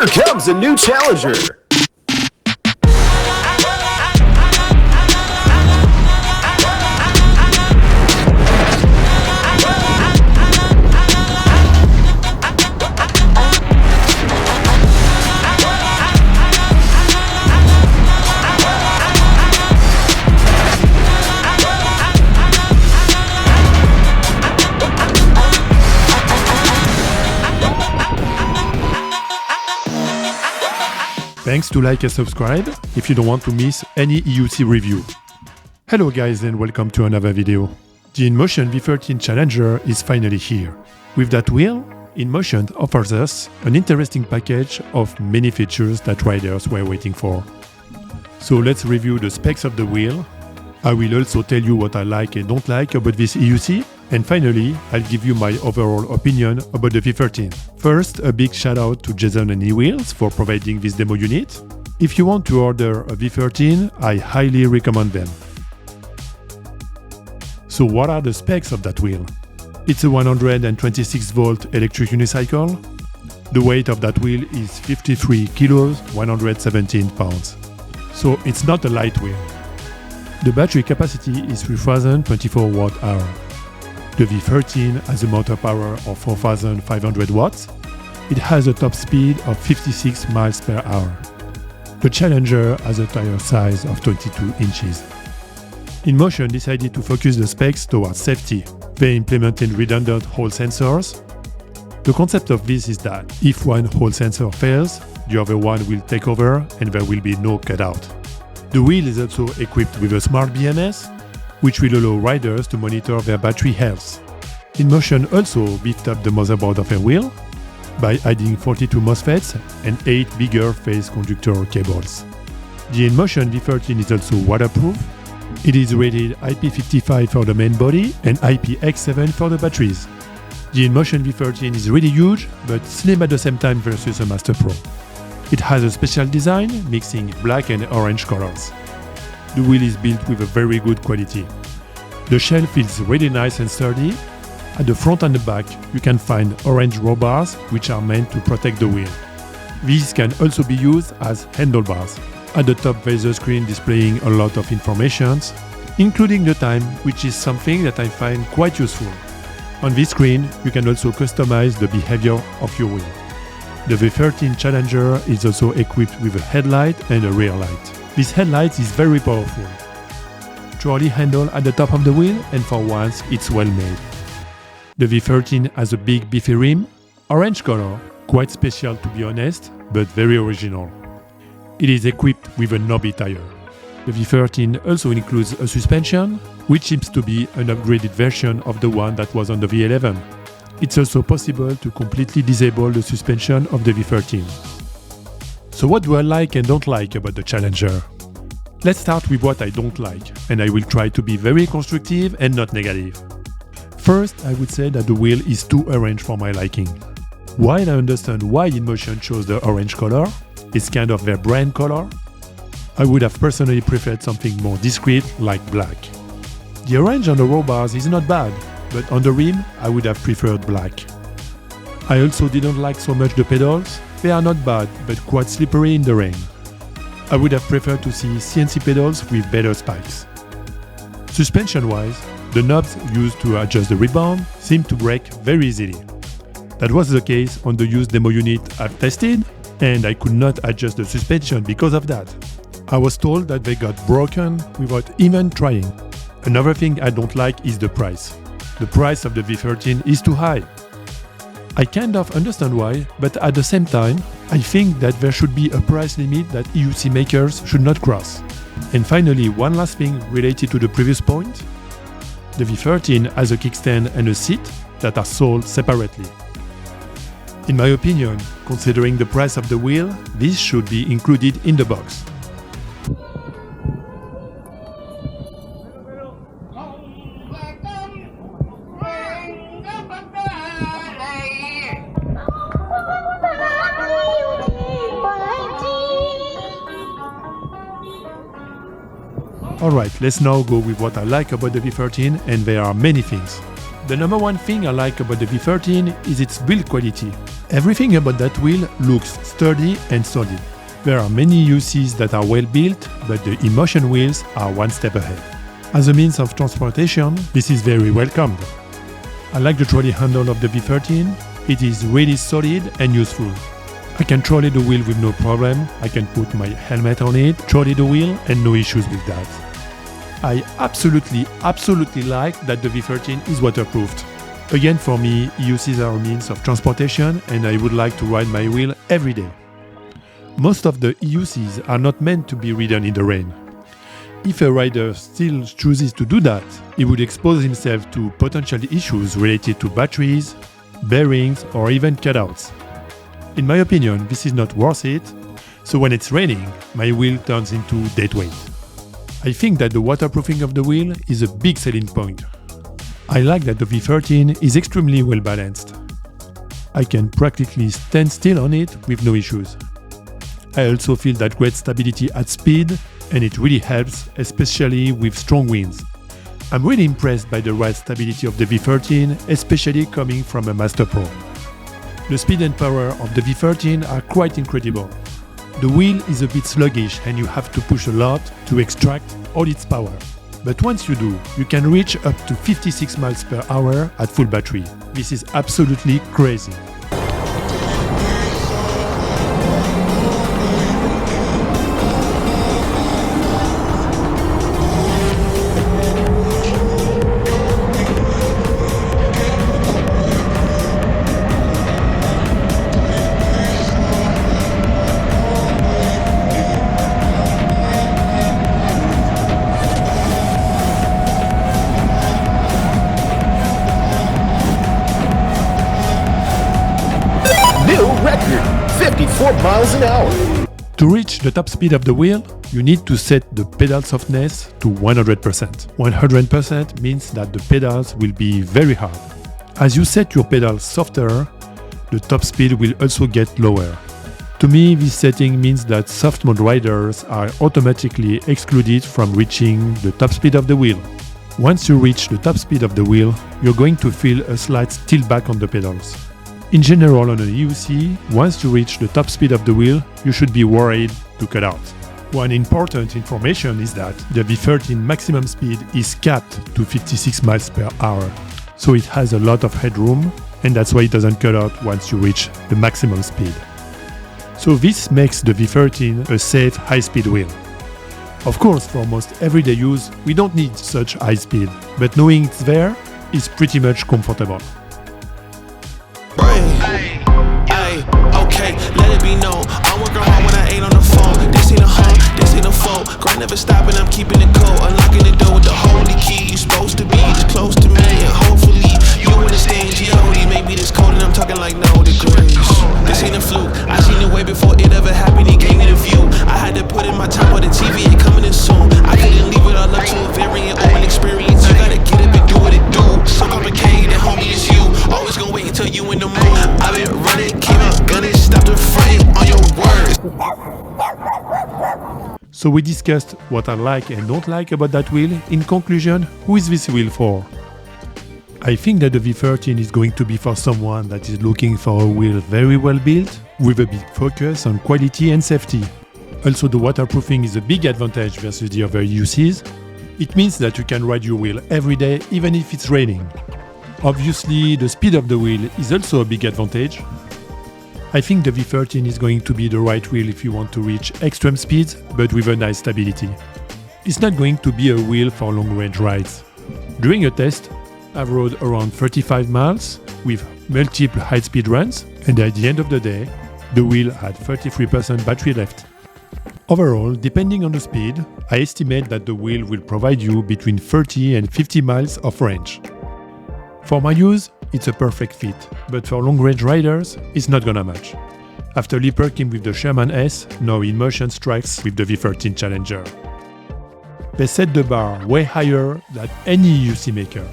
Here comes a new challenger! Thanks to like and subscribe if you don't want to miss any EUC review. Hello guys and welcome to another video. The Inmotion V13 Challenger is finally here. With that wheel, Inmotion offers us an interesting package of many features that riders were waiting for. So let's review the specs of the wheel. I will also tell you what I like and don't like about this EUC. And finally, I'll give you my overall opinion about the V13. First, a big shout out to Jason and Ewheels for providing this demo unit. If you want to order a V13, I highly recommend them. So what are the specs of that wheel? It's a 126-volt electric unicycle. The weight of that wheel is 53 kilos, 117 pounds. So it's not a light wheel. The battery capacity is 3024 watt-hour. The V13 has a motor power of 4500 watts. It has a top speed of 56 miles per hour. The Challenger has a tire size of 22 inches. Inmotion decided to focus the specs towards safety. They implemented redundant hall sensors. The concept of this is that if one hall sensor fails, the other one will take over and there will be no cutout. The wheel is also equipped with a smart BMS, which will allow riders to monitor their battery health. Inmotion also beefed up the motherboard of a wheel by adding 42 MOSFETs and 8 bigger phase conductor cables. The Inmotion V13 is also waterproof. It is rated IP55 for the main body and IPX7 for the batteries. The Inmotion V13 is really huge, but slim at the same time versus a Master Pro. It has a special design mixing black and orange colors. The wheel is built with a very good quality. The shell feels really nice and sturdy. At the front and the back, you can find orange roll bars which are meant to protect the wheel. These can also be used as handlebars. At the top there is a screen displaying a lot of information, including the time, which is something that I find quite useful. On this screen, you can also customize the behavior of your wheel. The V13 Challenger is also equipped with a headlight and a rear light. This headlight is very powerful. Trolley handle at the top of the wheel, and for once it's well made. The V13 has a big beefy rim, orange color, quite special to be honest, but very original. It is equipped with a knobby tire. The V13 also includes a suspension, which seems to be an upgraded version of the one that was on the V11. It's also possible to completely disable the suspension of the V13. So what do I like and don't like about the Challenger? Let's start with what I don't like, and I will try to be very constructive and not negative. First, I would say that the wheel is too orange for my liking. While I understand why Inmotion chose the orange color, it's kind of their brand color, I would have personally preferred something more discreet like black. The orange on the roll bars is not bad, but on the rim I would have preferred black. I also didn't like so much the pedals. They are not bad, but quite slippery in the rain. I would have preferred to see CNC pedals with better spikes. Suspension-wise, the knobs used to adjust the rebound seem to break very easily. That was the case on the used demo unit I've tested, and I could not adjust the suspension because of that. I was told that they got broken without even trying. Another thing I don't like is the price. The price of the V13 is too high. I kind of understand why, but at the same time, I think that there should be a price limit that EUC makers should not cross. And finally, one last thing related to the previous point. The V13 has a kickstand and a seat that are sold separately. In my opinion, considering the price of the wheel, this should be included in the box. Alright, let's now go with what I like about the V13, and there are many things. The number one thing I like about the V13 is its build quality. Everything about that wheel looks sturdy and solid. There are many EUCs that are well built, but the Inmotion wheels are one step ahead. As a means of transportation, this is very welcomed. I like the trolley handle of the V13. It is really solid and useful. I can trolley the wheel with no problem. I can put my helmet on it, trolley the wheel, and no issues with that. I absolutely like that the V13 is waterproofed. Again, for me, EUCs are a means of transportation and I would like to ride my wheel every day. Most of the EUCs are not meant to be ridden in the rain. If a rider still chooses to do that, he would expose himself to potential issues related to batteries, bearings, or even cutouts. In my opinion, this is not worth it, so when it's raining, my wheel turns into dead weight. I think that the waterproofing of the wheel is a big selling point. I like that the V13 is extremely well balanced. I can practically stand still on it with no issues. I also feel that great stability at speed, and it really helps, especially with strong winds. I'm really impressed by the ride stability of the V13, especially coming from a Master Pro. The speed and power of the V13 are quite incredible. The wheel is a bit sluggish and you have to push a lot to extract all its power. But once you do, you can reach up to 56 miles per hour at full battery. This is absolutely crazy. Record 54 miles an hour. To reach the top speed of the wheel, you need to set the pedal softness to 100%. 100% means that the pedals will be very hard. As you set your pedals softer, the top speed will also get lower. To me, this setting means that soft mode riders are automatically excluded from reaching the top speed of the wheel. Once you reach the top speed of the wheel, you're going to feel a slight tilt back on the pedals. In general, on an EUC, once you reach the top speed of the wheel, you should be worried to cut out. One important information is that the V13 maximum speed is capped to 56 miles per hour, so it has a lot of headroom, and that's why it doesn't cut out once you reach the maximum speed. So this makes the V13 a safe high-speed wheel. Of course, for most everyday use, we don't need such high speed, but knowing it's there is pretty much comfortable. Okay, let it be known. I'm working hard when I ain't on the phone. This ain't a home, this ain't a phone. Grind never stopping, I'm keeping it cold. Unlocking the door with the holy key. You supposed to be this close to me, and hopefully you understand G.O.D. Maybe this cold and I'm talking like no degrees. This ain't a fluke. I seen it way before it ever happened. He gave me the view. I had to put in my time on the TV. Ain't coming in soon. I couldn't leave it all up to a variant or an experience. You gotta get up and do what it do. So complicated, homie, it's you. Always gonna wait until you in the mood. I've been running, came up, gunning, stop the frame on your words. So we discussed what I like and don't like about that wheel. In conclusion, who is this wheel for? I think that the V13 is going to be for someone that is looking for a wheel very well built, with a big focus on quality and safety. Also, the waterproofing is a big advantage versus the other EUCs. It means that you can ride your wheel every day, even if it's raining. Obviously, the speed of the wheel is also a big advantage. I think the V13 is going to be the right wheel if you want to reach extreme speeds, but with a nice stability. It's not going to be a wheel for long-range rides. During a test, I've rode around 35 miles with multiple high-speed runs, and at the end of the day, the wheel had 33% battery left. Overall, depending on the speed, I estimate that the wheel will provide you between 30 and 50 miles of range. For my use, it's a perfect fit, but for long-range riders, it's not gonna match. After leapfrogging with the Sherman S, now Inmotion strikes with the V13 Challenger. They set the bar way higher than any EUC maker.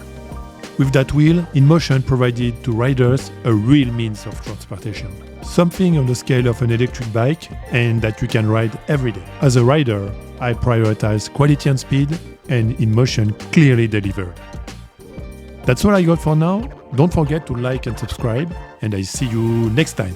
With that wheel, Inmotion provided to riders a real means of transportation. Something on the scale of an electric bike and that you can ride every day. As a rider, I prioritize quality and speed, and Inmotion clearly delivered. That's all I got for now. Don't forget to like and subscribe, and I see you next time.